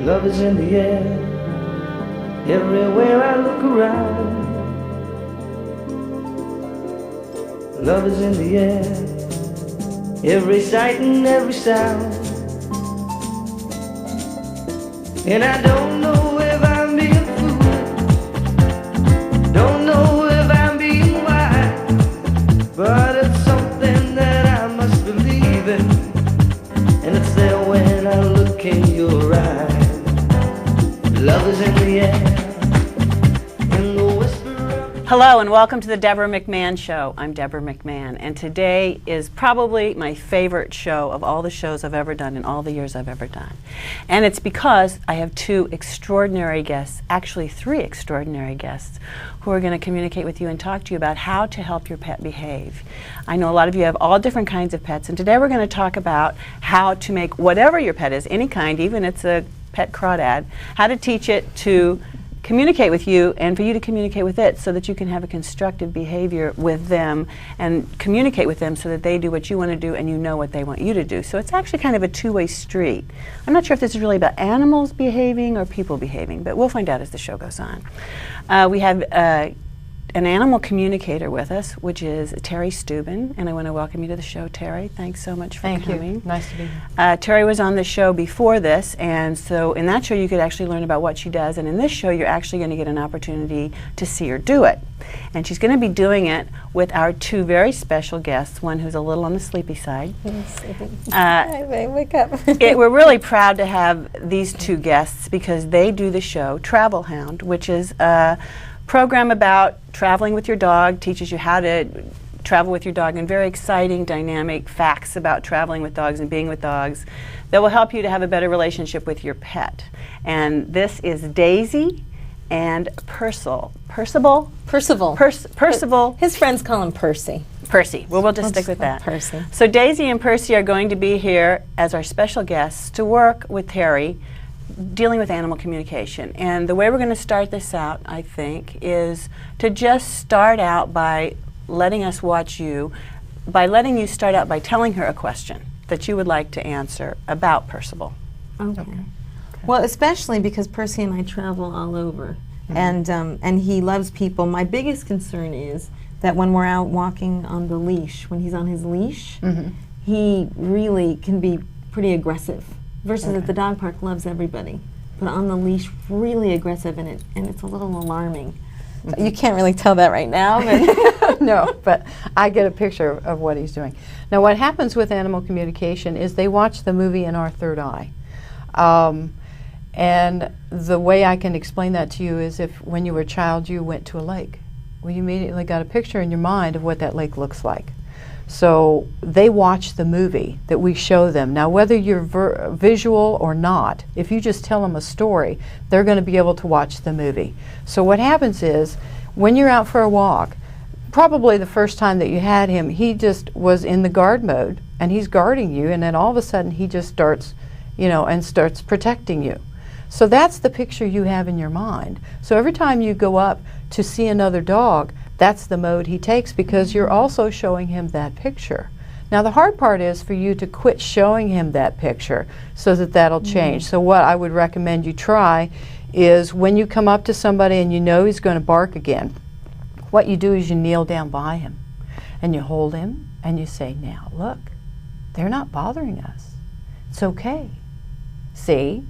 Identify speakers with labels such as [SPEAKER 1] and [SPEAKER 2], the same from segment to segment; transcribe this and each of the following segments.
[SPEAKER 1] Love is in the air, everywhere I look around. Love is in the air, every sight and every sound. And I don't know if I'm being foolish, don't know if I'm being wise, but it's something that I must believe in, and it's there when I look in your eyes. Love is in the air, in the whisper of...
[SPEAKER 2] Hello and welcome to the Deborah McMahon Show. I'm Deborah McMahon, and today is probably my favorite show of all the shows I've ever done in all the years I've ever done. And it's because I have two extraordinary guests, actually three extraordinary guests, who are going to communicate with you and talk to you about how to help your pet behave. I know a lot of you have all different kinds of pets, and today we're going to talk about how to make whatever your pet is, any kind, even if it's a pet crawdad, how to teach it to communicate with you and for you to communicate with it so that you can have a constructive behavior with them and communicate with them so that they do what you want to do and you know what they want you to do. So it's actually kind of a two-way street. I'm not sure if this is really about animals behaving or people behaving, but we'll find out as the show goes on. We have an animal communicator with us, which is Terry Steuben, and I want to welcome you to the show, Terry. Thanks so much for coming.
[SPEAKER 3] Thank you. Nice to be here.
[SPEAKER 2] Terry was on the show before this, and so in that show you could actually learn about what she does, and in this show you're actually going to get an opportunity to see her do it. And she's going to be doing it with our two very special guests, one who's a little on the sleepy side.
[SPEAKER 3] Wake up.
[SPEAKER 2] We're really proud to have these two guests because they do the show Travel Hound, which is a program about traveling with your dog, teaches you how to travel with your dog, and very exciting, dynamic facts about traveling with dogs and being with dogs that will help you to have a better relationship with your pet. And this is Daisy and Percival. Percival? Percival.
[SPEAKER 3] His friends call him Percy.
[SPEAKER 2] Percy. Well, we'll just stick with that.
[SPEAKER 3] Percy.
[SPEAKER 2] So Daisy and Percy are going to be here as our special guests to work with Terry dealing with animal communication. And the way we're going to start this out, I think, is to just start out by letting us watch you, by letting you start out by telling her a question that you would like to answer about Percival.
[SPEAKER 3] Okay. Well, especially because Percy and I travel all over, and he loves people. My biggest concern is that when we're out walking on the leash, when he's on his leash, he really can be pretty aggressive. Versus at the dog park, loves everybody, but on the leash, really aggressive, and it's a little alarming. So you can't really tell that right now, but
[SPEAKER 4] no, but I get a picture of what he's doing. Now, what happens with animal communication is they watch the movie in our third eye. And the way I can explain that to you is if when you were a child you went to a lake. Well, you immediately got a picture in your mind of what that lake looks like. So they watch the movie that we show them. Now, whether you're visual or not, if you just tell them a story, they're going to be able to watch the movie. So what happens is, when you're out for a walk, probably the first time that you had him, he just was in the guard mode, and he's guarding you, and then all of a sudden he just starts, and starts protecting you. So that's the picture you have in your mind. So every time you go up to see another dog, that's the mode he takes because you're also showing him that picture. Now the hard part is for you to quit showing him that picture so that that'll change. So what I would recommend you try is when you come up to somebody and you know he's going to bark again, what you do is you kneel down by him and you hold him and you say, now look, they're not bothering us. It's okay. See?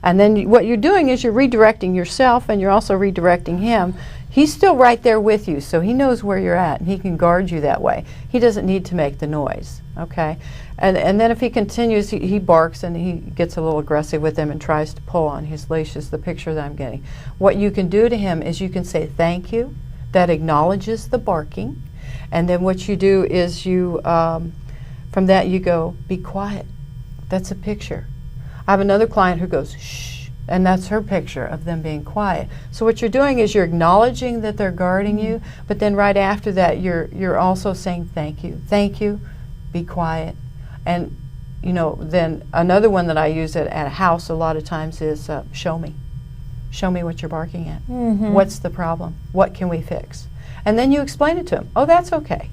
[SPEAKER 4] And then what you're doing is you're redirecting yourself and you're also redirecting him. He's still right there with you, so he knows where you're at and he can guard you that way. He doesn't need to make the noise, okay? And then if he continues, he barks and he gets a little aggressive with him and tries to pull on his leash, is the picture that I'm getting. What you can do to him is you can say thank you. That acknowledges the barking. And then what you do is you, from that you go, be quiet. That's a picture. I have another client who goes, shh, and that's her picture of them being quiet. So what you're doing is you're acknowledging that they're guarding you, but then right after that you're also saying thank you, be quiet. And then another one that I use at a house a lot of times is show me what you're barking at. What's the problem? What can we fix? And then you explain it to them. Oh, that's okay.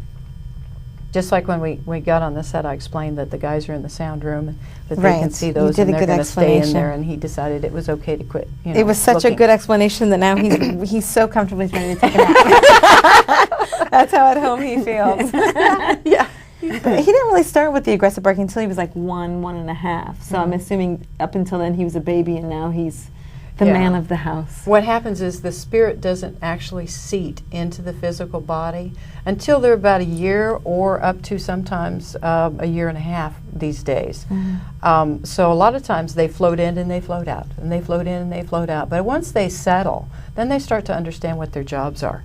[SPEAKER 4] Just like when we got on the set, I explained that the guys are in the sound room and that they can
[SPEAKER 3] Right.
[SPEAKER 4] see
[SPEAKER 3] You
[SPEAKER 4] those
[SPEAKER 3] did
[SPEAKER 4] and
[SPEAKER 3] a
[SPEAKER 4] they're
[SPEAKER 3] good
[SPEAKER 4] going to stay in
[SPEAKER 3] explanation.
[SPEAKER 4] there, and he decided it was okay to quit. You know,
[SPEAKER 3] It was such
[SPEAKER 4] looking.
[SPEAKER 3] a good explanation that now he's so comfortable he's ready to take a nap. That's how at home he feels.
[SPEAKER 4] Yeah.
[SPEAKER 3] He didn't really start with the aggressive barking until he was like 1.5. So I'm assuming up until then he was a baby, and now he's the
[SPEAKER 4] Yeah.
[SPEAKER 3] man of the house.
[SPEAKER 4] What happens is the spirit doesn't actually seat into the physical body until they're about a year, or up to sometimes a year and a half these days. So a lot of times they float in and they float out, and they float in and they float out. But once they settle, then they start to understand what their jobs are.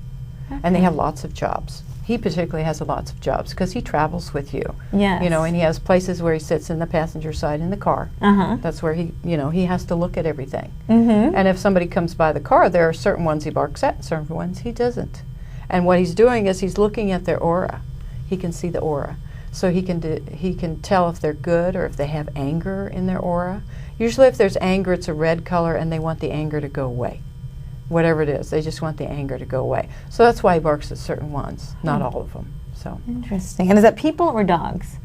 [SPEAKER 4] And they have lots of jobs. He particularly has lots of jobs because he travels with you.
[SPEAKER 3] Yes.
[SPEAKER 4] You know, and he has places where he sits in the passenger side in the car.
[SPEAKER 3] Uh-huh.
[SPEAKER 4] That's where he, you know, he has to look at everything.
[SPEAKER 3] Mm-hmm.
[SPEAKER 4] And if somebody comes by the car, there are certain ones he barks at and certain ones he doesn't. And what he's doing is he's looking at their aura. He can see the aura. So he can tell if they're good or if they have anger in their aura. Usually if there's anger, it's a red color and they want the anger to go away. Whatever it is, they just want the anger to go away. So that's why he barks at certain ones, not all of them. So
[SPEAKER 3] Interesting. And is that people or dogs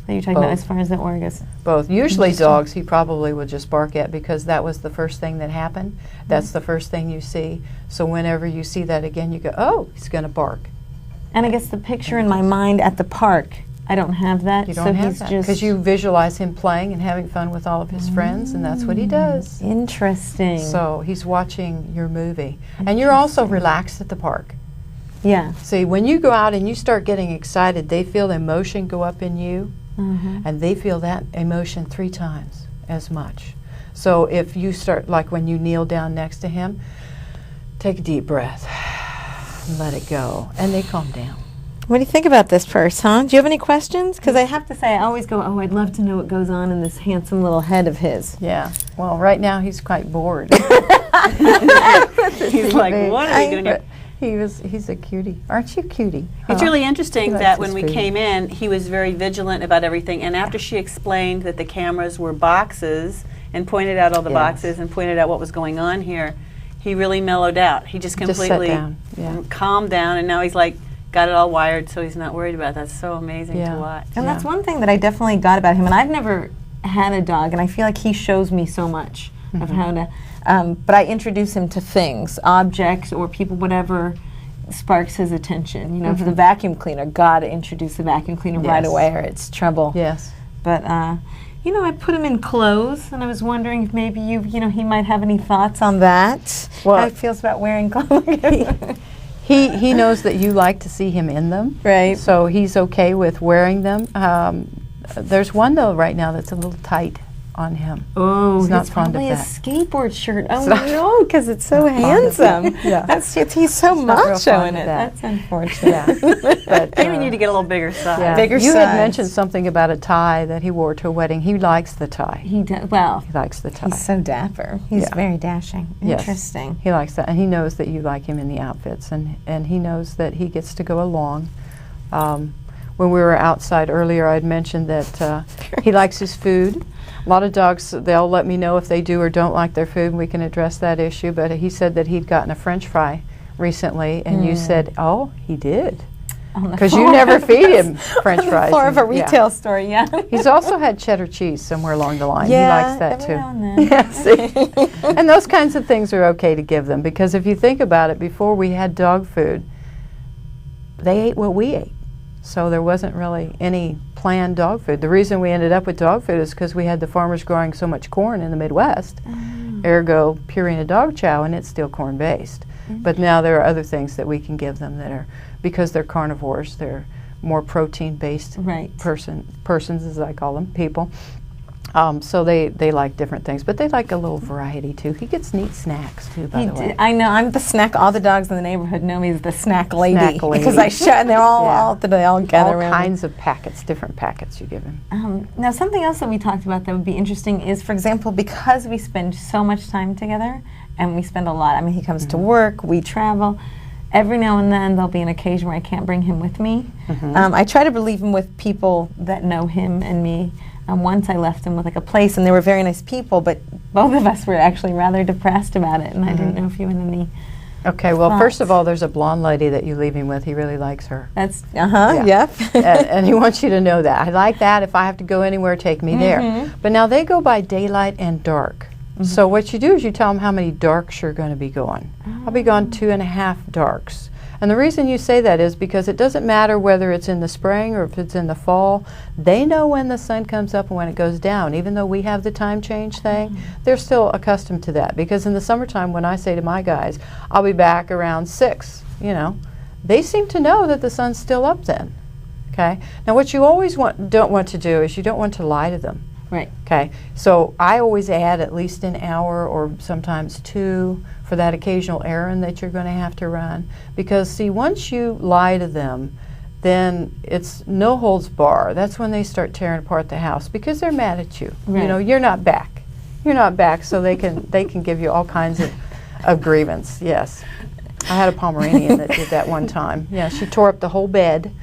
[SPEAKER 3] that you're talking about
[SPEAKER 4] Both.
[SPEAKER 3] as far as the aura goes?
[SPEAKER 4] both. Usually
[SPEAKER 3] Interesting.
[SPEAKER 4] dogs he probably would just bark at because that was the first thing that happened. That's the first thing you see. So whenever you see that again, you go, oh, he's going to bark.
[SPEAKER 3] And I guess the picture in my mind at the park, I don't have that.
[SPEAKER 4] You
[SPEAKER 3] so
[SPEAKER 4] don't have
[SPEAKER 3] he's
[SPEAKER 4] that
[SPEAKER 3] just
[SPEAKER 4] because you visualize him playing and having fun with all of his friends, and that's what he does.
[SPEAKER 3] Interesting.
[SPEAKER 4] So he's watching your movie. And you're also relaxed at the park.
[SPEAKER 3] yeah.
[SPEAKER 4] See, when you go out and you start getting excited, they feel emotion go up in you, and they feel that emotion 3 times as much. So if you start, like when you kneel down next to him, take a deep breath and let it go, and they calm down.
[SPEAKER 3] What do you think about this, Percy? Huh? Do you have any questions? Because I have to say, I always go, oh, I'd love to know what goes on in this handsome little head of his.
[SPEAKER 4] Yeah. Well, right now he's quite bored.
[SPEAKER 2] He's like, what are we doing here?
[SPEAKER 4] He's a cutie. Aren't you cutie?
[SPEAKER 2] It's
[SPEAKER 4] Huh?
[SPEAKER 2] really interesting
[SPEAKER 4] He likes
[SPEAKER 2] that
[SPEAKER 4] his
[SPEAKER 2] when we
[SPEAKER 4] food.
[SPEAKER 2] came in, he was very vigilant about everything. And after she explained that the cameras were boxes and pointed out all the
[SPEAKER 4] Yes.
[SPEAKER 2] boxes and pointed out what was going on here, he really mellowed out. He just
[SPEAKER 4] Just sat
[SPEAKER 2] completely
[SPEAKER 4] down, yeah.
[SPEAKER 2] calmed down, and now he's like got it all wired, so he's not worried about it. That's so amazing
[SPEAKER 4] Yeah.
[SPEAKER 2] to watch.
[SPEAKER 3] And that's one thing that I definitely got about him. And I've never had a dog, and I feel like he shows me so much of how to. But I introduce him to things, objects, or people, whatever sparks his attention. You know, for the vacuum cleaner, gotta introduce the vacuum cleaner right
[SPEAKER 4] Yes.
[SPEAKER 3] away, or it's trouble.
[SPEAKER 4] Yes.
[SPEAKER 3] But you know, I put him in clothes, and I was wondering if maybe he might have any thoughts on that.
[SPEAKER 4] Well-
[SPEAKER 3] how he feels about wearing clothes.
[SPEAKER 4] He knows that you like to see him in them.
[SPEAKER 3] Right.
[SPEAKER 4] So he's okay with wearing them. There's one, though, right now that's a little tight on him.
[SPEAKER 3] Oh,
[SPEAKER 4] He's not
[SPEAKER 3] it's
[SPEAKER 4] fond of
[SPEAKER 3] probably
[SPEAKER 4] that.
[SPEAKER 3] a skateboard shirt. Oh
[SPEAKER 4] not-
[SPEAKER 3] no, because it's so
[SPEAKER 4] Not fond of
[SPEAKER 3] handsome.
[SPEAKER 4] that. Yeah.
[SPEAKER 3] He's so
[SPEAKER 4] not real
[SPEAKER 3] macho
[SPEAKER 4] fond
[SPEAKER 3] in
[SPEAKER 4] of
[SPEAKER 3] it.
[SPEAKER 4] that.
[SPEAKER 3] That's unfortunate.
[SPEAKER 4] Yeah. But,
[SPEAKER 2] Maybe we need to get a little bigger size.
[SPEAKER 4] yeah.
[SPEAKER 3] Bigger
[SPEAKER 4] You
[SPEAKER 3] size.
[SPEAKER 4] had mentioned something about a tie that he wore to a wedding. He likes the tie.
[SPEAKER 3] He does well.
[SPEAKER 4] He likes the tie.
[SPEAKER 3] He's so dapper. He's
[SPEAKER 4] Yeah.
[SPEAKER 3] very dashing.
[SPEAKER 4] Yes.
[SPEAKER 3] Interesting.
[SPEAKER 4] He likes that, and he knows that you like him in the outfits, and he knows that he gets to go along. When we were outside earlier, I'd mentioned that he likes his food. A lot of dogs, they'll let me know if they do or don't like their food, and we can address that issue. But he said that he'd gotten a French fry recently, and you said, "Oh, he did,"
[SPEAKER 3] On the
[SPEAKER 4] because you
[SPEAKER 3] floor
[SPEAKER 4] never
[SPEAKER 3] of
[SPEAKER 4] feed
[SPEAKER 3] a-
[SPEAKER 4] him French
[SPEAKER 3] on the
[SPEAKER 4] fries.
[SPEAKER 3] floor of a
[SPEAKER 4] and- yeah.
[SPEAKER 3] retail store. Yeah.
[SPEAKER 4] He's also had cheddar cheese somewhere along the line.
[SPEAKER 3] Yeah,
[SPEAKER 4] he likes that
[SPEAKER 3] every
[SPEAKER 4] too.
[SPEAKER 3] now and then.
[SPEAKER 4] Yeah, see? And those kinds of things are okay to give them, because if you think about it, before we had dog food, they ate what we ate. So there wasn't really any planned dog food. The reason we ended up with dog food is because we had the farmers growing so much corn in the Midwest, ergo Purina dog chow, and it's still corn based. But now there are other things that we can give them that are, because they're carnivores, they're more protein based
[SPEAKER 3] Right.
[SPEAKER 4] persons, as I call them, people. So they like different things, but they like a little variety too. He gets neat snacks too, by the way.
[SPEAKER 3] I know. I'm the snack. All the dogs in the neighborhood know me as the snack lady.
[SPEAKER 4] Snack lady.
[SPEAKER 3] Because I shut, and they're all
[SPEAKER 4] Yeah.
[SPEAKER 3] they all gather
[SPEAKER 4] All
[SPEAKER 3] around.
[SPEAKER 4] kinds of packets, different packets you give him.
[SPEAKER 3] Now, something else that we talked about that would be interesting is, for example, because we spend so much time together, and we spend a lot. I mean, he comes to work, we travel. Every now and then, there'll be an occasion where I can't bring him with me. I try to relieve him with people that know him and me. Once I left him with like a place, and they were very nice people, but both of us were actually rather depressed about it, and I didn't know if you had any
[SPEAKER 4] Okay, well, first of
[SPEAKER 3] Thoughts?
[SPEAKER 4] all, there's a blonde lady that you leave him with. He really likes her.
[SPEAKER 3] That's,
[SPEAKER 4] Yeah.
[SPEAKER 3] yep.
[SPEAKER 4] And he wants you to know that. I like that. If I have to go anywhere, take me there.
[SPEAKER 3] Mm-hmm.
[SPEAKER 4] But now they go by daylight and dark. So what you do is you tell them how many darks you're going to be going. I'll be gone 2.5 darks. And the reason you say that is because it doesn't matter whether it's in the spring or if it's in the fall. They know when the sun comes up and when it goes down. Even though we have the time change thing, they're still accustomed to that. Because in the summertime, when I say to my guys, I'll be back around 6, they seem to know that the sun's still up then. Okay? Now what you always don't want to do is you don't want to lie to them.
[SPEAKER 3] Right.
[SPEAKER 4] Okay, so I always add at least an hour or sometimes 2 for that occasional errand that you're going to have to run. Because see, once you lie to them, then it's no holds bar. That's when they start tearing apart the house because they're mad at you.
[SPEAKER 3] Right.
[SPEAKER 4] You're not back. You're not back, so they can give you all kinds of grievance. Yes, I had a Pomeranian that did that one time. Yeah, she tore up the whole bed,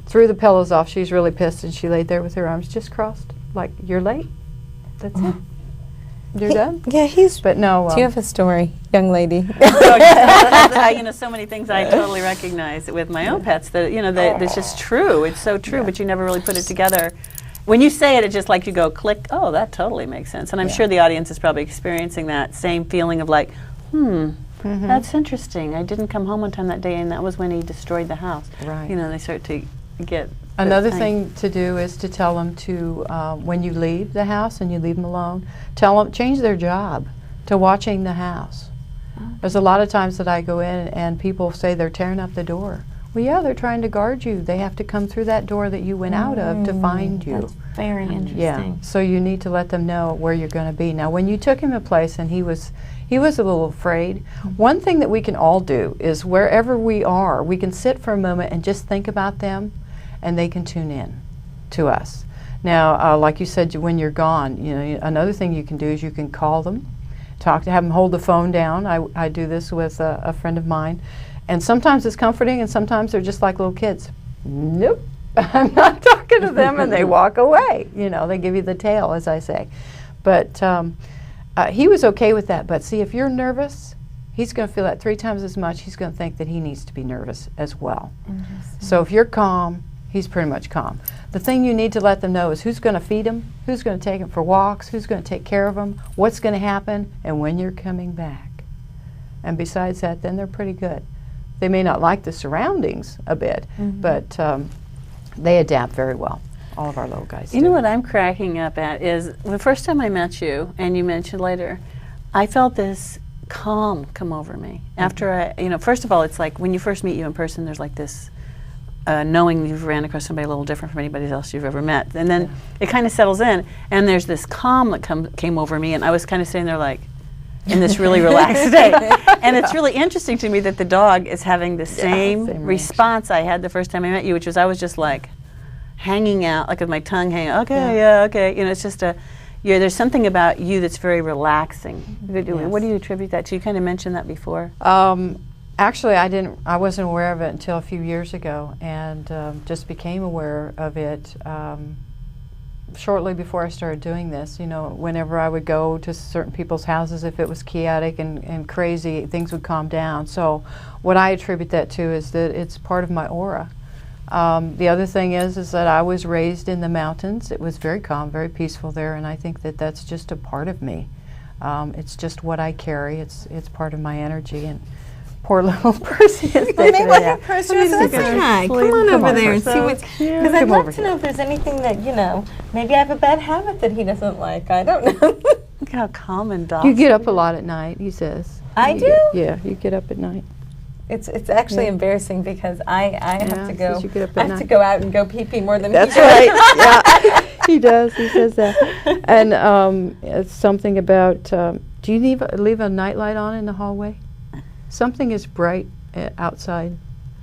[SPEAKER 4] threw the pillows off. She was really pissed, and she laid there with her arms just crossed. Like, you're late. That's it. You're done.
[SPEAKER 3] Yeah, he's.
[SPEAKER 4] But no.
[SPEAKER 3] Do you have a story, young lady?
[SPEAKER 2] So many things I totally recognize with my own pets that it's just true. It's so true, but you never really put it together. When you say it, it's just like you go click. Oh, that totally makes sense. And I'm sure the audience is probably experiencing that same feeling of like, that's interesting. I didn't come home on time that day, and that was when he destroyed the house.
[SPEAKER 4] Right.
[SPEAKER 2] They start to get.
[SPEAKER 4] Another thing to do is to tell them to, when you leave the house and you leave them alone, tell them, change their job to watching the house. There's a lot of times that I go in and people say they're tearing up the door. Well, yeah, they're trying to guard you. They have to come through that door that you went out of to find you.
[SPEAKER 3] That's very interesting.
[SPEAKER 4] Yeah, so you need to let them know where you're going to be. Now, when you took him a place and he was a little afraid, one thing that we can all do is wherever we are, we can sit for a moment and just think about them, and they can tune in to us. Now, like you said, when you're gone, another thing you can do is you can call them, have them hold the phone down. I do this with a friend of mine, and sometimes it's comforting, and sometimes they're just like little kids. Nope, I'm not talking to them, and they walk away. They give you the tail, as I say. But he was okay with that. But see, if you're nervous, he's going to feel that 3 times as much. He's going to think that he needs to be nervous as well. So if you're calm, he's pretty much calm. The thing you need to let them know is who's going to feed him, who's going to take him for walks, who's going to take care of him, what's going to happen, and when you're coming back. And besides that, then they're pretty good. They may not like the surroundings a bit, but they adapt very well. All of our little guys do.
[SPEAKER 2] You know what I'm cracking up at is the first time I met you, and you mentioned later, I felt this calm come over me. After first of all, it's like when you first meet you in person, there's like this knowing you've ran across somebody a little different from anybody else you've ever met. And then it kind of settles in, and there's this calm that came over me, and I was kind of sitting there like, in this really relaxed state. And it's really interesting to me that the dog is having the same response I had the first time I met you, which was I was just like hanging out, like with my tongue hanging, okay. It's just there's something about you that's very relaxing. What do you attribute that to? You kind of mentioned that before.
[SPEAKER 4] Actually, I wasn't aware of it until a few years ago, and just became aware of it shortly before I started doing this. Whenever I would go to certain people's houses, if it was chaotic and crazy, things would calm down. So what I attribute that to is that it's part of my aura. The other thing is that I was raised in the mountains. It was very calm, very peaceful there, and I think that that's just a part of me. It's just what I carry. It's part of my energy. And poor little Percy is taking it out.
[SPEAKER 3] Percy, let's say hi. Come on over there and see what's. Because I'd
[SPEAKER 4] Come
[SPEAKER 3] love
[SPEAKER 4] over
[SPEAKER 3] to know if there's anything that maybe I have a bad habit that he doesn't like. I don't know.
[SPEAKER 2] Look how calm and docile.
[SPEAKER 4] You get up a lot at night, he says.
[SPEAKER 3] I do?
[SPEAKER 4] Yeah, you get up at night.
[SPEAKER 3] It's actually embarrassing because I have to go.
[SPEAKER 4] says you get up
[SPEAKER 3] I
[SPEAKER 4] at
[SPEAKER 3] have to
[SPEAKER 4] night.
[SPEAKER 3] go out and go pee pee more than
[SPEAKER 4] That's
[SPEAKER 3] he does.
[SPEAKER 4] right. Yeah, he does. He says that. And it's something about. Do you leave a nightlight on in the hallway? Something is bright outside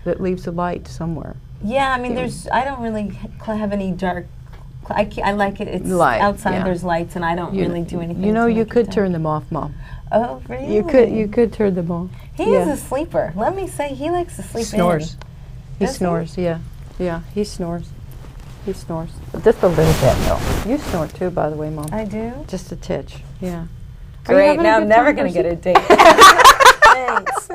[SPEAKER 4] that leaves a light somewhere.
[SPEAKER 3] Yeah, I mean, I don't really have any dark. I like it. It's
[SPEAKER 4] Light,
[SPEAKER 3] outside.
[SPEAKER 4] yeah.
[SPEAKER 3] There's lights, and I don't really do anything.
[SPEAKER 4] You could turn them off, Mom.
[SPEAKER 3] Oh, really?
[SPEAKER 4] You could turn them off.
[SPEAKER 3] He is a sleeper. Let me say, he likes to sleep
[SPEAKER 4] Snores.
[SPEAKER 3] in.
[SPEAKER 4] He
[SPEAKER 3] Does he?
[SPEAKER 4] snores. Yeah, he snores. He snores. Just a little bit, though. You snore too, by the way, Mom.
[SPEAKER 3] I do.
[SPEAKER 4] Just a titch. Yeah.
[SPEAKER 3] Great. Now I'm never going to get a date. Thanks.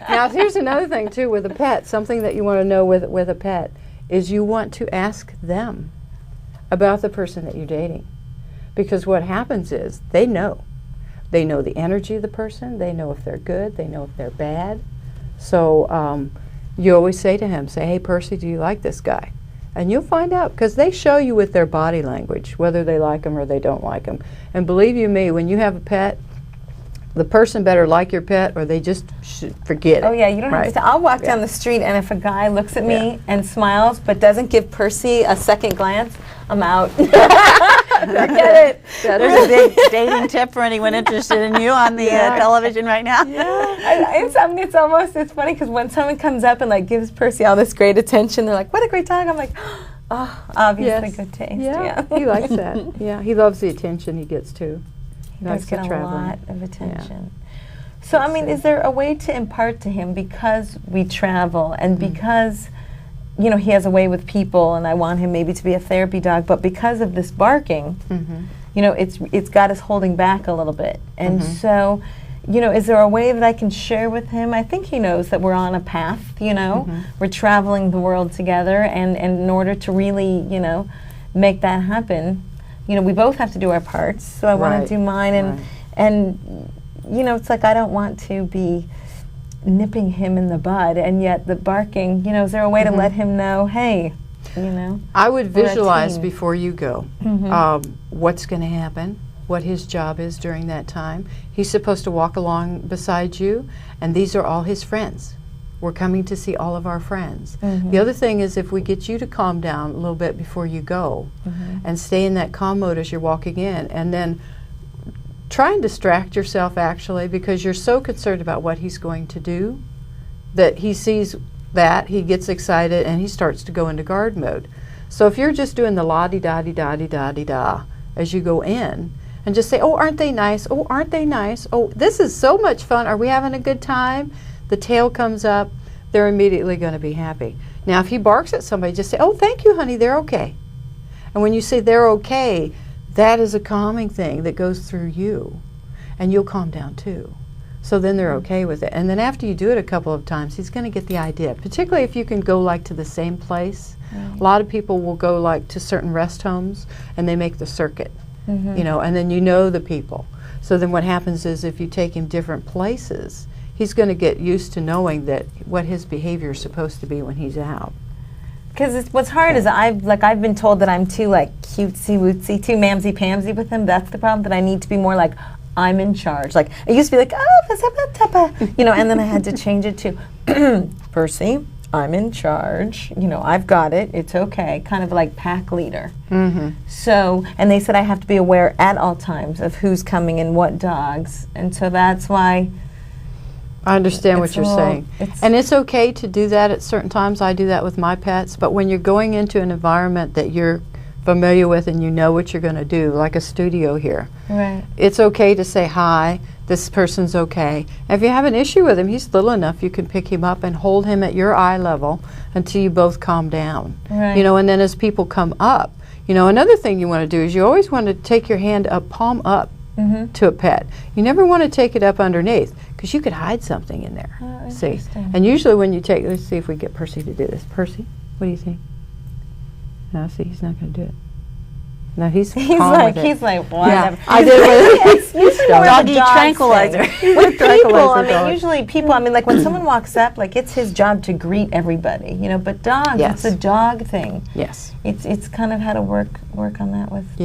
[SPEAKER 4] Now, here's another thing, too, with a pet. Something that you want to know with a pet is you want to ask them about the person that you're dating. Because what happens is they know. They know the energy of the person. They know if they're good. They know if they're bad. So you always say to him, say, hey, Percy, do you like this guy? And you'll find out, because they show you with their body language whether they like him or they don't like him. And believe you me, when you have a pet, the person better like your pet or they just should forget it.
[SPEAKER 3] Oh yeah, you don't have to. I'll walk down the street, and if a guy looks at me and smiles but doesn't give Percy a second glance, I'm out. Forget it.
[SPEAKER 2] There's a big dating tip for anyone interested in you on the television right now.
[SPEAKER 3] It's funny because when someone comes up and like gives Percy all this great attention, they're like, "What a great dog!" I'm like, "Oh, obviously good taste."
[SPEAKER 4] Yeah, he likes that. Yeah, he loves the attention he gets too.
[SPEAKER 3] He does get a lot of attention. So, I mean, is there a way to impart to him, because we travel and because, you know, he has a way with people and I want him maybe to be a therapy dog, but because of this barking, you know, it's got us holding back a little bit. And so, you know, is there a way that I can share with him? I think he knows that we're on a path, you know, we're traveling the world together, and in order to really, you know, make that happen, you know, we both have to do our parts. So I want to do mine, and you know, it's like I don't want to be nipping him in the bud, and yet the barking, you know, is there a way to let him know, hey, you know?
[SPEAKER 4] I would visualize before you go what's going to happen, what his job is during that time. He's supposed to walk along beside you, and these are all his friends. We're coming to see all of our friends. The other thing is, if we get you to calm down a little bit before you go and stay in that calm mode as you're walking in, and then try and distract yourself actually, because you're so concerned about what he's going to do that he sees that, he gets excited, and he starts to go into guard mode. So if you're just doing the la-di-da-di-da-di-da-di-da as you go in, and just say, oh, aren't they nice? Oh, aren't they nice? Oh, this is so much fun. Are we having a good time? The tail comes up, they're immediately going to be happy. Now, if he barks at somebody, just say, oh, thank you, honey, they're okay. And when you say they're okay, that is a calming thing that goes through you, and you'll calm down too. So then they're okay with it. And then after you do it a couple of times, he's going to get the idea, particularly if you can go like to the same place. A lot of people will go like to certain rest homes, and they make the circuit, you know, and then you know the people. So then what happens is, if you take him different places, he's going to get used to knowing that what his behavior is supposed to be when he's out.
[SPEAKER 3] Because what's hard is I've been told that I'm too like cutesy wootsy, too mamsy pamsy with him. That's the problem. That I need to be more like I'm in charge. Like I used to be like you know, and then I had to change it to Percy, I'm in charge. You know, I've got it. It's okay. Kind of like pack leader. So, and they said I have to be aware at all times of who's coming and what dogs, and so that's why.
[SPEAKER 4] I understand what you're saying. And it's okay to do that at certain times. I do that with my pets. But when you're going into an environment that you're familiar with and you know what you're going to do, like a studio here, it's okay to say, hi, this person's okay. And if you have an issue with him, he's little enough, you can pick him up and hold him at your eye level until you both calm down. You know, and then as people come up, you know, another thing you want to do is you always want to take your hand up, palm up, to a pet. You never want to take it up underneath, because you could hide something in there. See, and usually when you take, let's see if we get Percy to do this. Percy, what do you think? No, see, he's not going to do it. No, he's like whatever.
[SPEAKER 3] I did with
[SPEAKER 2] doggy tranquilizer.
[SPEAKER 3] With people, I mean, usually people, I mean, like when someone walks up, like it's his job to greet everybody, you know. But dogs, it's a dog thing. It's kind of how to work on that with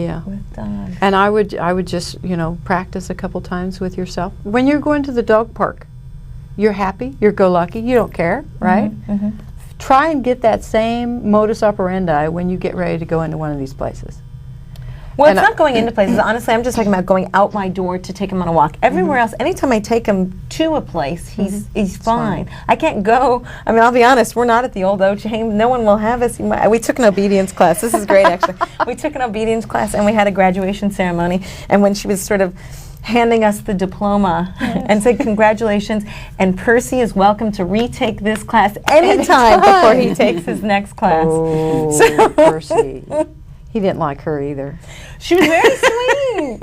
[SPEAKER 3] dogs.
[SPEAKER 4] And I would just, you know, practice a couple times with yourself. When you're going to the dog park, you're happy, you're go-lucky, you don't care, right? Try and get that same modus operandi when you get ready to go into one of these places.
[SPEAKER 3] Well, it's not going into places. Honestly, I'm just talking about going out my door to take him on a walk. Everywhere else, anytime I take him to a place, he's fine. I can't go. I mean, I'll be honest, we're not at the old OJ. No one will have us. We took an obedience class. This is great, actually. We took an obedience class, and we had a graduation ceremony. And when she was sort of handing us the diploma and said, congratulations, and Percy is welcome to retake this class anytime before he takes his next class.
[SPEAKER 4] Oh, so Percy. He didn't like her either.
[SPEAKER 3] She was very sweet.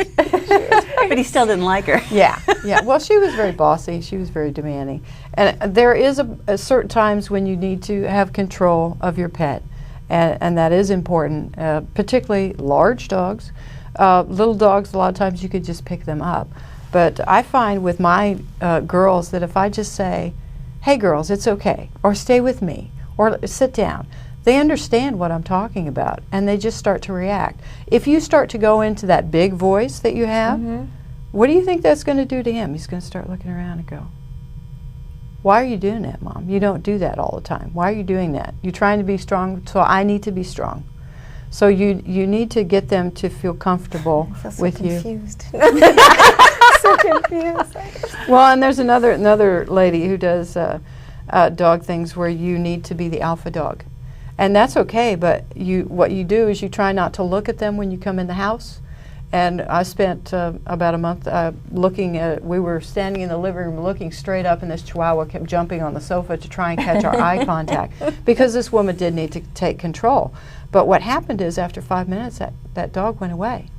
[SPEAKER 2] But he still didn't like her.
[SPEAKER 4] Yeah, yeah. Well, she was very bossy. She was very demanding. And there is a certain times when you need to have control of your pet, and that is important, particularly large dogs. Little dogs, a lot of times you could just pick them up. But I find with my girls that if I just say, hey girls, it's okay, or stay with me, or sit down, they understand what I'm talking about, and they just start to react. If you start to go into that big voice that you have, what do you think that's going to do to him? He's going to start looking around and go, why are you doing that, Mom? You don't do that all the time. Why are you doing that? You're trying to be strong, so I need to be strong. So you need to get them to feel comfortable with you.
[SPEAKER 3] So confused.
[SPEAKER 4] Well, and there's another lady who does dog things where you need to be the alpha dog. And that's okay, but what you do is you try not to look at them when you come in the house. And I spent about a month looking at, we were standing in the living room looking straight up, and this chihuahua kept jumping on the sofa to try and catch our eye contact, because this woman did need to take control. But what happened is after 5 minutes, that dog went away,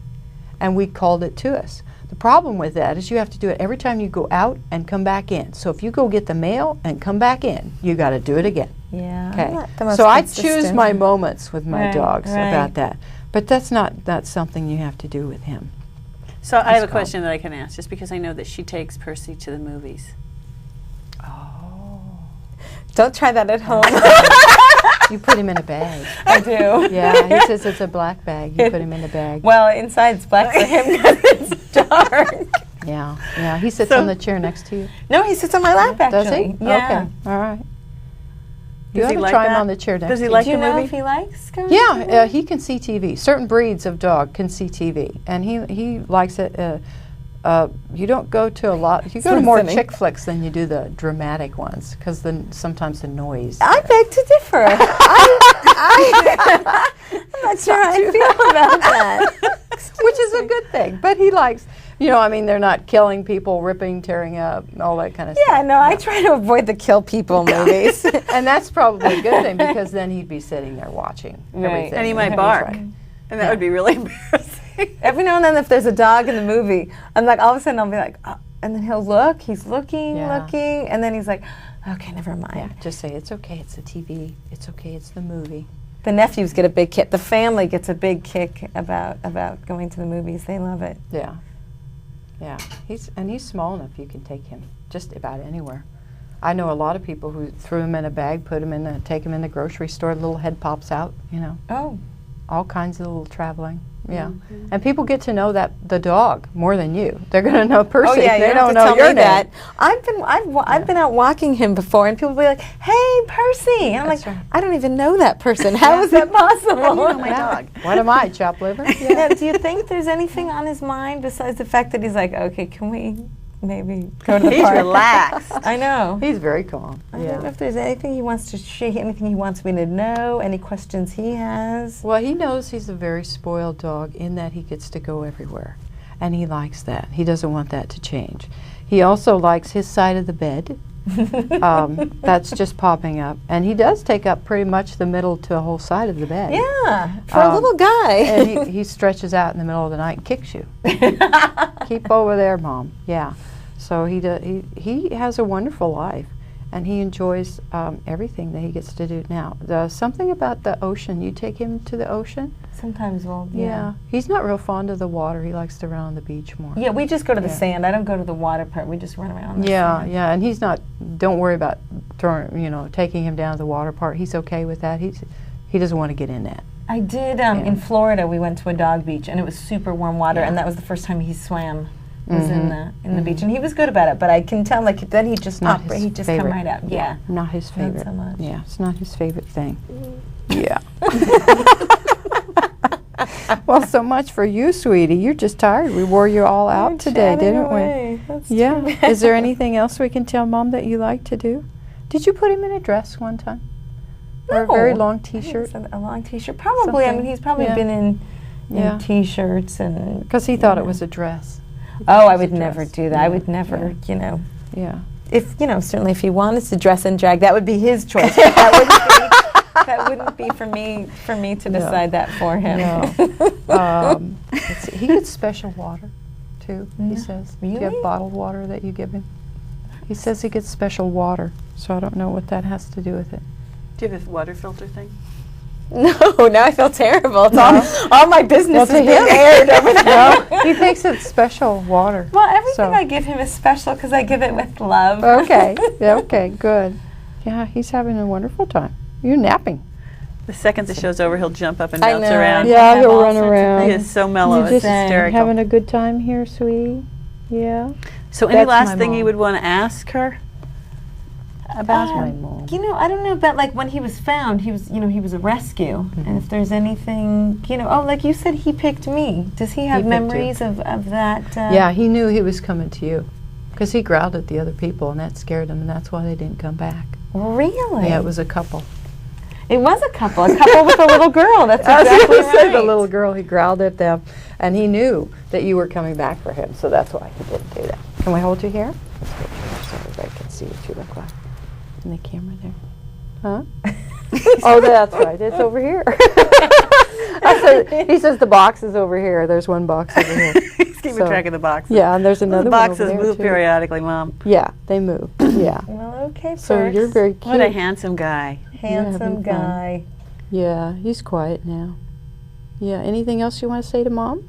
[SPEAKER 4] and we called it to us. The problem with that is you have to do it every time you go out and come back in. So if you go get the mail and come back in, you got to do it again.
[SPEAKER 3] Yeah.
[SPEAKER 4] Okay. So I choose my moments with my dogs
[SPEAKER 3] right.
[SPEAKER 4] about that. But that's something you have to do with him.
[SPEAKER 2] So I have a question that I can ask, just because I know that she takes Percy to the movies.
[SPEAKER 4] Oh.
[SPEAKER 3] Don't try that at home.
[SPEAKER 4] You put him in a bag.
[SPEAKER 3] I do.
[SPEAKER 4] Yeah, he says it's a black bag. You put him in a bag.
[SPEAKER 3] Well, inside's black for him because it's dark.
[SPEAKER 4] Yeah, yeah. He sits on the chair next to you.
[SPEAKER 3] No, he sits on my lap, actually.
[SPEAKER 4] Does he?
[SPEAKER 3] Yeah.
[SPEAKER 4] Okay, all right. You
[SPEAKER 2] Does
[SPEAKER 4] ought
[SPEAKER 2] he
[SPEAKER 4] to
[SPEAKER 2] like
[SPEAKER 4] try him
[SPEAKER 2] that?
[SPEAKER 4] on the chair next
[SPEAKER 2] Does
[SPEAKER 4] to
[SPEAKER 2] he
[SPEAKER 4] you.
[SPEAKER 2] like
[SPEAKER 3] Do you
[SPEAKER 2] the
[SPEAKER 3] know
[SPEAKER 2] movie?
[SPEAKER 3] if he likes going?
[SPEAKER 4] Yeah, he can see TV. Certain breeds of dog can see TV, and he likes it. You don't go to a lot. You go to more chick flicks than you do the dramatic ones, because sometimes the noise.
[SPEAKER 3] I beg to differ. I'm not sure how I feel about that.
[SPEAKER 4] Which is a good thing. But he likes, they're not killing people, ripping, tearing up, all that kind of stuff.
[SPEAKER 3] Yeah, no, I try to avoid the kill people movies.
[SPEAKER 4] And that's probably a good thing, because then he'd be sitting there watching everything.
[SPEAKER 2] And he might bark. And that would be really embarrassing.
[SPEAKER 3] Every now and then, if there's a dog in the movie, I'm like, all of a sudden, I'll be like, oh, and then he'll look. He's looking, and then he's like, okay, never mind.
[SPEAKER 4] Yeah, just say, it's okay, it's the TV. It's okay, it's the movie.
[SPEAKER 3] The nephews get a big kick. The family gets a big kick about going to the movies. They love it.
[SPEAKER 4] Yeah, yeah. He's small enough. You can take him just about anywhere. I know a lot of people who threw him in a bag, take him in the grocery store. The little head pops out.
[SPEAKER 3] Oh.
[SPEAKER 4] All kinds of little traveling. Yeah, and people get to know the dog more than you. They're going to know Percy.
[SPEAKER 3] Oh yeah,
[SPEAKER 4] they
[SPEAKER 3] you
[SPEAKER 4] don't
[SPEAKER 3] have to
[SPEAKER 4] know
[SPEAKER 3] tell
[SPEAKER 4] your
[SPEAKER 3] me
[SPEAKER 4] name.
[SPEAKER 3] that. I've been out walking him before, and people will be like, "Hey, Percy," and I'm like, I don't even know that person. How is that possible?
[SPEAKER 2] You know my dog.
[SPEAKER 4] What am I, chopped liver?
[SPEAKER 3] Now, do you think there's anything on his mind besides the fact that he's like, okay, can we maybe go to the
[SPEAKER 2] He's
[SPEAKER 3] park?
[SPEAKER 2] relaxed.
[SPEAKER 3] I know.
[SPEAKER 4] He's very calm.
[SPEAKER 3] I don't know if there's anything he wants to share, anything he wants me to know, any questions he has.
[SPEAKER 4] Well, he knows he's a very spoiled dog in that he gets to go everywhere, and he likes that. He doesn't want that to change. He also likes his side of the bed. That's just popping up, and he does take up pretty much the middle to the whole side of the bed.
[SPEAKER 3] Yeah, for a little guy.
[SPEAKER 4] And he stretches out in the middle of the night and kicks you. Keep over there, Mom. Yeah. So he has a wonderful life, and he enjoys everything that he gets to do now. Something about the ocean. You take him to the ocean?
[SPEAKER 3] Sometimes we'll,
[SPEAKER 4] Yeah. He's not real fond of the water. He likes to run on the beach more.
[SPEAKER 3] Yeah, we just go to the sand. I don't go to the water part. We just run around.
[SPEAKER 4] Yeah, yeah, and he's not. Don't worry about taking him down to the water part. He's okay with that. He doesn't want to get in that.
[SPEAKER 3] I did in Florida. We went to a dog beach, and it was super warm water, and that was the first time he swam. Was in the beach, and he was good about it. But I can tell, then he just
[SPEAKER 4] not his
[SPEAKER 3] he just
[SPEAKER 4] favorite.
[SPEAKER 3] come right out. Yeah,
[SPEAKER 4] Not his favorite.
[SPEAKER 3] so much.
[SPEAKER 4] Yeah, it's not his favorite thing. Yeah. Well, so much for you, sweetie. You're just tired. We wore you all out today, didn't we?
[SPEAKER 3] That's
[SPEAKER 4] Yeah. Is there anything else we can tell Mom that you like to do? Did you put him in a dress one time? Or a very long T-shirt?
[SPEAKER 3] A long T-shirt, probably. I mean, he's probably been in T-shirts and.
[SPEAKER 4] Because he thought it was a dress.
[SPEAKER 3] Oh, I would never do that. I would never,
[SPEAKER 4] Yeah.
[SPEAKER 3] If certainly if he wanted to dress and drag, that would be his choice. But that wouldn't be for me to decide that for him.
[SPEAKER 4] No. Let's see. He gets special water, too, he says. Do you
[SPEAKER 3] Really?
[SPEAKER 4] have bottled water that you give him? He says he gets special water, so I don't know what that has to do with it.
[SPEAKER 2] Do you have a water filter thing?
[SPEAKER 3] No, now I feel terrible. It's all my business is being aired over there.
[SPEAKER 4] No, he thinks it's special water.
[SPEAKER 3] Well, everything
[SPEAKER 4] So-
[SPEAKER 3] I give him is special because I give it with love.
[SPEAKER 4] Okay, yeah, okay, good. Yeah, he's having a wonderful time. You're napping.
[SPEAKER 2] The second the show's over, he'll jump up and
[SPEAKER 3] I
[SPEAKER 2] bounce
[SPEAKER 3] know.
[SPEAKER 2] around.
[SPEAKER 4] Yeah,
[SPEAKER 3] have
[SPEAKER 4] he'll
[SPEAKER 3] all
[SPEAKER 4] run
[SPEAKER 3] sorts of
[SPEAKER 4] around.
[SPEAKER 2] He
[SPEAKER 3] things.
[SPEAKER 2] is so mellow,
[SPEAKER 4] You
[SPEAKER 2] it's
[SPEAKER 4] just
[SPEAKER 2] hysterical.
[SPEAKER 4] having a good time here, sweetie? Yeah.
[SPEAKER 2] So any
[SPEAKER 4] That's
[SPEAKER 2] last
[SPEAKER 4] my
[SPEAKER 2] thing you
[SPEAKER 4] mom.
[SPEAKER 2] would want to ask her about
[SPEAKER 4] My
[SPEAKER 2] her?
[SPEAKER 4] mom.
[SPEAKER 3] You know, I don't know about like when he was found. He was, he was a rescue. And if there's anything, like you said, he picked me. Does he have
[SPEAKER 4] picked you.
[SPEAKER 3] memories of that?
[SPEAKER 4] Yeah, he knew he was coming to you. Because he growled at the other people, and that scared him, and that's why they didn't come back.
[SPEAKER 3] Really?
[SPEAKER 4] Yeah, it was a couple.
[SPEAKER 3] It was a couple with a little girl. That's exactly right.
[SPEAKER 4] The little girl, he growled at them, and he knew that you were coming back for him, so that's why he didn't do that. Can we hold you here? Let's hold you here so everybody can see what you look like. In the camera there. Huh? Oh, that's right. It's over here. He says the box is over here. There's one box over here.
[SPEAKER 2] He's keeping
[SPEAKER 4] So-
[SPEAKER 2] track of the boxes.
[SPEAKER 4] Yeah, and there's another
[SPEAKER 2] The
[SPEAKER 4] one over
[SPEAKER 2] boxes
[SPEAKER 4] there
[SPEAKER 2] move
[SPEAKER 4] too.
[SPEAKER 2] periodically, Mom.
[SPEAKER 4] Yeah, they move. Yeah.
[SPEAKER 3] Well, okay,
[SPEAKER 4] So
[SPEAKER 3] Percy.
[SPEAKER 4] you're very cute.
[SPEAKER 2] What a handsome guy.
[SPEAKER 3] handsome
[SPEAKER 4] having fun.
[SPEAKER 3] guy.
[SPEAKER 4] Yeah, he's quiet now. Yeah, anything else you want to say to Mom?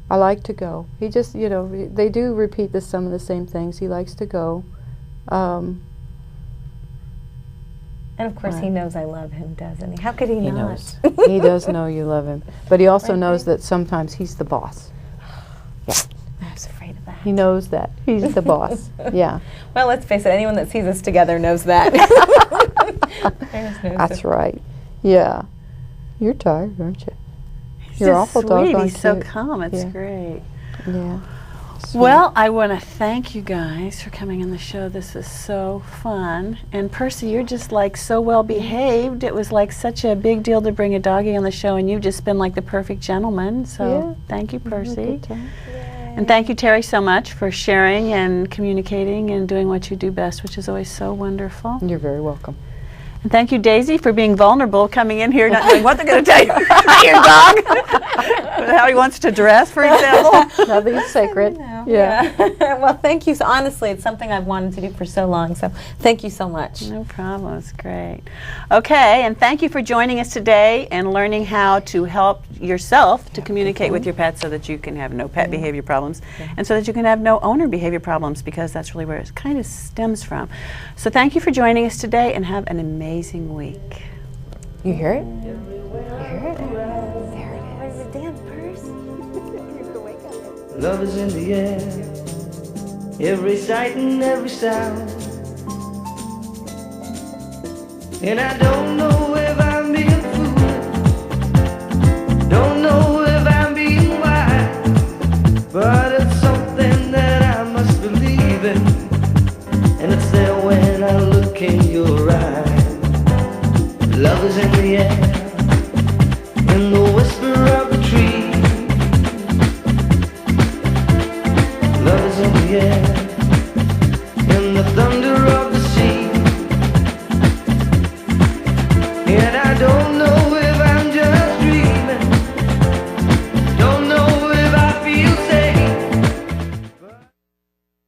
[SPEAKER 4] I like to go. He just, they do repeat some of the same things. He likes to go.
[SPEAKER 3] And of course,
[SPEAKER 4] Right.
[SPEAKER 3] he knows I love him, doesn't he? How could he,
[SPEAKER 4] He
[SPEAKER 3] not?
[SPEAKER 4] knows. He does know you love him. But he also
[SPEAKER 3] Right,
[SPEAKER 4] knows
[SPEAKER 3] right.
[SPEAKER 4] that sometimes he's the boss.
[SPEAKER 3] I was afraid of that.
[SPEAKER 4] He knows that. He's the boss. Yeah.
[SPEAKER 3] Well, let's face it. Anyone that sees us together knows that. There's no
[SPEAKER 4] That's right. Yeah. You're tired, aren't you?
[SPEAKER 2] He's
[SPEAKER 4] You're
[SPEAKER 2] just
[SPEAKER 4] awful
[SPEAKER 2] sweet.
[SPEAKER 4] doggone
[SPEAKER 2] He's so
[SPEAKER 4] cute.
[SPEAKER 2] calm. It's
[SPEAKER 4] Yeah.
[SPEAKER 2] great.
[SPEAKER 4] Yeah. Sweet.
[SPEAKER 2] Well, I want to thank you guys for coming on the show. This is so fun. And Percy, you're just like so well behaved. It was like such a big deal to bring a doggy on the show, and you've just been like the perfect gentleman. So
[SPEAKER 4] Yeah.
[SPEAKER 2] thank you,
[SPEAKER 4] Have a
[SPEAKER 2] Percy.
[SPEAKER 4] good time.
[SPEAKER 2] And thank you, Terry, so much for sharing and communicating and doing what you do best, which is always so wonderful.
[SPEAKER 4] You're very welcome.
[SPEAKER 2] And thank you, Daisy, for being vulnerable, coming in here, not knowing what they're going to tell you about your dog. How he wants to dress, for example.
[SPEAKER 4] Nothing's sacred.
[SPEAKER 3] No.
[SPEAKER 4] Yeah.
[SPEAKER 3] Well, thank you. So honestly, it's something I've wanted to do for so long. So thank you so much.
[SPEAKER 2] No problem. It's great. Okay, and thank you for joining us today and learning how to help yourself to communicate with your pet so that you can have no pet behavior problems and so that you can have no owner behavior problems, because that's really where it kind of stems from. So thank you for joining us today, and have an amazing week.
[SPEAKER 4] You hear it?
[SPEAKER 3] You hear it? There it is. The dance purse. You can wake up.
[SPEAKER 1] Love is in the air, every sight and every sound. And I don't know if I'm being foolish, don't know if I'm being wise, but it's something that I must believe in, and it's there when I look in your eyes. Love is in the air, in the whisper of the tree. Love is in the air, in the thunder of the sea. And I don't